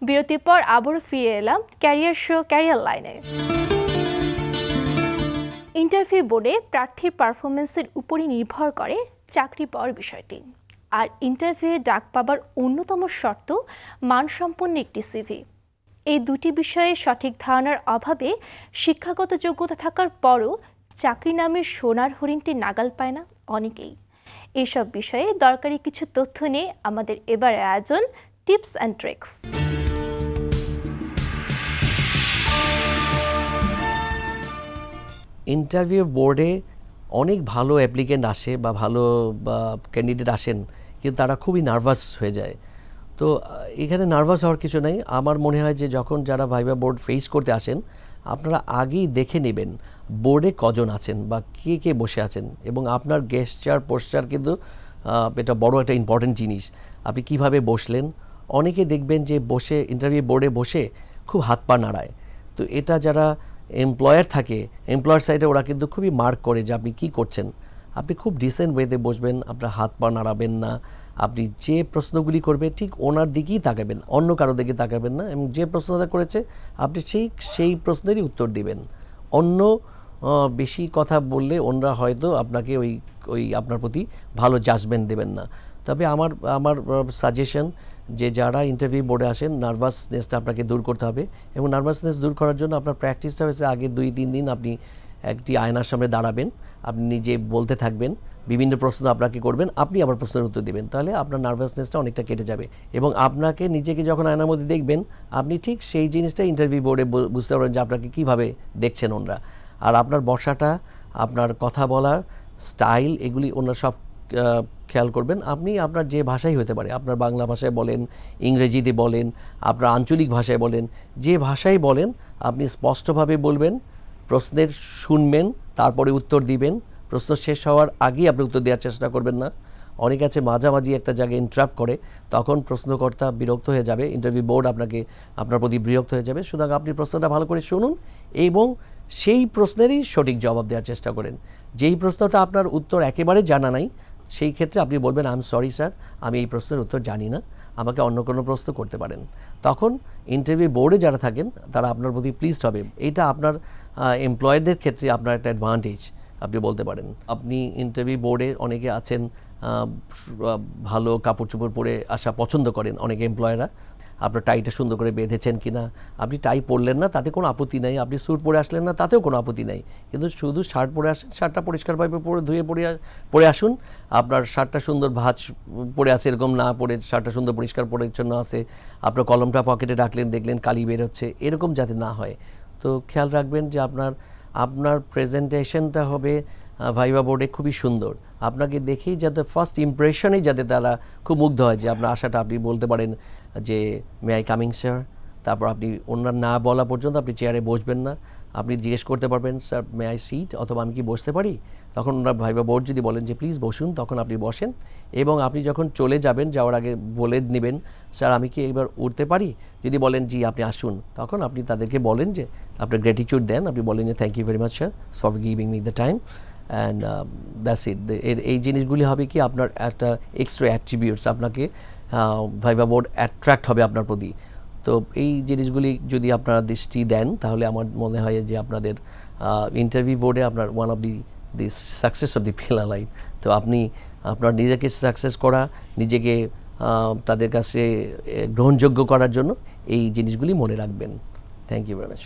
বিরতির পর আবারও ফিরে এলাম ক্যারিয়ার শো ক্যারিয়ার লাইনে। ইন্টারভিউ বোর্ডে প্রার্থীর পারফরমেন্সের উপরই নির্ভর করে চাকরি পাওয়ার বিষয়টি। আর ইন্টারভিউয়ে ডাক পাবার অন্যতম শর্ত মানসম্পন্ন একটি সিভি। এই দুটি বিষয়ে সঠিক ধারণার অভাবে শিক্ষাগত যোগ্যতা থাকার পরও চাকরি নামের সোনার হরিণটি নাগাল পায় না অনেকেই। এইসব বিষয়ে দরকারি কিছু তথ্য নিয়ে আমাদের এবার আয়োজন টিপস অ্যান্ড ট্রিক্স। ইন্টারভিউ বোর্ডে অনেক ভালো অ্যাপ্লিকেন্ট আসে বা ভালো ক্যান্ডিডেট আসেন, কিন্তু তারা খুবই নার্ভাস হয়ে যায়। তো এখানে নার্ভাস হওয়ার কিছু নেই। আমার মনে হয় যে যখন যারা ভাইভা বোর্ড ফেস করতে আসেন, আপনারা আগেই দেখে নেবেন বোর্ডে কজন আছেন বা কে কে বসে আছেন, এবং আপনার গেস্টার পোস্টার কিন্তু এটা বড় একটা ইম্পর্টেন্ট জিনিস। আপনি কিভাবে বসলেন, অনেকে দেখবেন যে বসে ইন্টারভিউ বোর্ডে বসে খুব হাত পা নাড়ায়। তো এটা যারা এমপ্লয়ার থাকে, এমপ্লয়ার সাইডে ওরা কিন্তু খুবই মার্ক করে যে আপনি কী করছেন। আপনি খুব ডিসেন্ট ওয়েতে বসবেন, আপনার হাত পা নাড়াবেন না, আপনি যে প্রশ্নগুলি করবে ঠিক ওনার দিকেই তাকাবেন, অন্য কারো দিকে তাকাবেন না, এবং যে প্রশ্নটা করেছে আপনি সেই প্রশ্নেরই উত্তর দিবেন। অন্য বেশি কথা বললে ওনারা হয়তো আপনাকে ওই আপনার প্রতি ভালো জাজমেন্ট দেবেন না। তবে আমার সাজেশন যে যারা ইন্টারভিউ বোর্ডে আসেন, নার্ভাসনেসটা আপনাকে দূর করতে হবে, এবং নার্ভাসনেস দূর করার জন্য আপনার প্র্যাকটিসটা হয়েছে আগে 2-3 দিন আপনি একটি আয়নার সামনে দাঁড়াবেন, আপনি নিজে বলতে থাকবেন, বিভিন্ন প্রশ্ন আপনাকে করবেন, আপনি আবার প্রশ্নের উত্তর দেবেন, তাহলে আপনার নার্ভাসনেসটা অনেকটা কেটে যাবে। এবং আপনাকে নিজেকে যখন আয়নার মধ্যে দেখবেন, আপনি ঠিক সেই জিনিসটা ইন্টারভিউ বোর্ডে বুঝতে পারবেন যে আপনাকে কীভাবে দেখছেন ওনারা। আর আপনার বসাটা, আপনার কথা বলার স্টাইল, এগুলি ওনারা সব খেয়াল করবেন। আপনি আপনার যে ভাষাই হতে পারে, আপনার বাংলা ভাষায় বলেন, ইংরেজিতে বলেন, আপনার আঞ্চলিক ভাষায় বলেন, যে ভাষাই বলেন আপনি স্পষ্টভাবে বলবেন, প্রশ্নের শুনবেন, তারপরে উত্তর দিবেন। প্রশ্ন শেষ হওয়ার আগেই আপনি উত্তর দেওয়ার চেষ্টা করবেন না। অনেক আছে মাঝামাঝি একটা জায়গায় ইন্টারাপ্ট করে, তখন প্রশ্নকর্তা বিরক্ত হয়ে যাবে, ইন্টারভিউ বোর্ড আপনার প্রতি বিরক্ত হয়ে যাবে। সুতরাং আপনি প্রশ্নটা ভালো করে শুনুন এবং সেই প্রশ্নেরই সঠিক জবাব দেওয়ার চেষ্টা করেন। যেই প্রশ্নটা আপনার উত্তর একেবারে জানা নাই, সেই ক্ষেত্রে আপনি বলবেন, আই এম সরি স্যার, আমি এই প্রশ্নের উত্তর জানি না, আমাকে অন্য কোনো প্রশ্ন করতে পারেন। তখন ইন্টারভিউ বোর্ডে যারা থাকেন তারা আপনার প্রতি প্লিজড হবে। এইটা আপনার এমপ্লয়ারদের ক্ষেত্রে আপনার একটা অ্যাডভান্টেজ আপনি বলতে পারেন। আপনি ইন্টারভিউ বোর্ডে অনেকে আছেন ভালো কাপড় চোপড় পরে আসা পছন্দ করেন অনেক এমপ্লয়াররা। আপনার টাইটা সুন্দর করে বেঁধেছেন কিনা, আপনি টাই পরলেন না তাতে কোনো আপত্তি নাই, আপনি স্যুট পরে আসলেন না তাতেও কোনো আপত্তি নাই, কিন্তু শুধু শার্ট পরে আসেন, শার্টটা পরিষ্কারভাবে ধুয়ে পরে আসুন। আপনার শার্টটা সুন্দর ভাঁজ পরে আছে এরকম না পরে শার্টটা সুন্দর পরিষ্কার পরিচ্ছন্ন আছে, আপনার কলমটা পকেটে রাখলেন, দেখলেন কালি বের হচ্ছে, এরকম যাতে না হয়। তো খেয়াল রাখবেন যে আপনার প্রেজেন্টেশনটা হবে ভাইভা বোর্ডে খুবই সুন্দর। আপনাকে দেখেই যাতে ফার্স্ট ইমপ্রেশনেই যাতে তারা খুব মুগ্ধ হয় যে আপনার আশাটা, আপনি বলতে পারেন যে মে আই কামিং স্যার, তারপর আপনি ওনার না বলা পর্যন্ত আপনি চেয়ারে বসবেন না, আপনি জিজ্ঞেস করতে পারবেন স্যার মে আই সিট, অথবা আমি কি বসতে পারি। তখন ওনার ভাইভা বোর্ড যদি বলেন যে প্লিজ বসুন, তখন আপনি বসেন, এবং আপনি যখন চলে যাবেন যাওয়ার আগে বলে নেবেন স্যার আমি কি এবার উঠতে পারি। যদি বলেন জি আপনি আসুন, তখন আপনি তাদেরকে বলেন যে আপনার গ্র্যাটিটিউড দেন, আপনি বলেন যে thank you very much sir for giving me the time and that's it. এই জিনিসগুলি হবে কি আপনার একটা এক্সট্রা অ্যাট্রিবিউটস, আপনাকে ভাইভা বোর্ড অ্যাট্রাক্ট হবে আপনার প্রতি। তো এই জিনিসগুলি যদি আপনারা দৃষ্টি দেন, তাহলে আমার মনে হয় যে আপনাদের ইন্টারভিউ বোর্ডে আপনার one of the success of the pillar life. তো আপনি আপনার নিজেকে সাকসেস করা, নিজেকে তাদের কাছে গ্রহণযোগ্য করার জন্য এই জিনিসগুলি মনে রাখবেন। Thank you very much.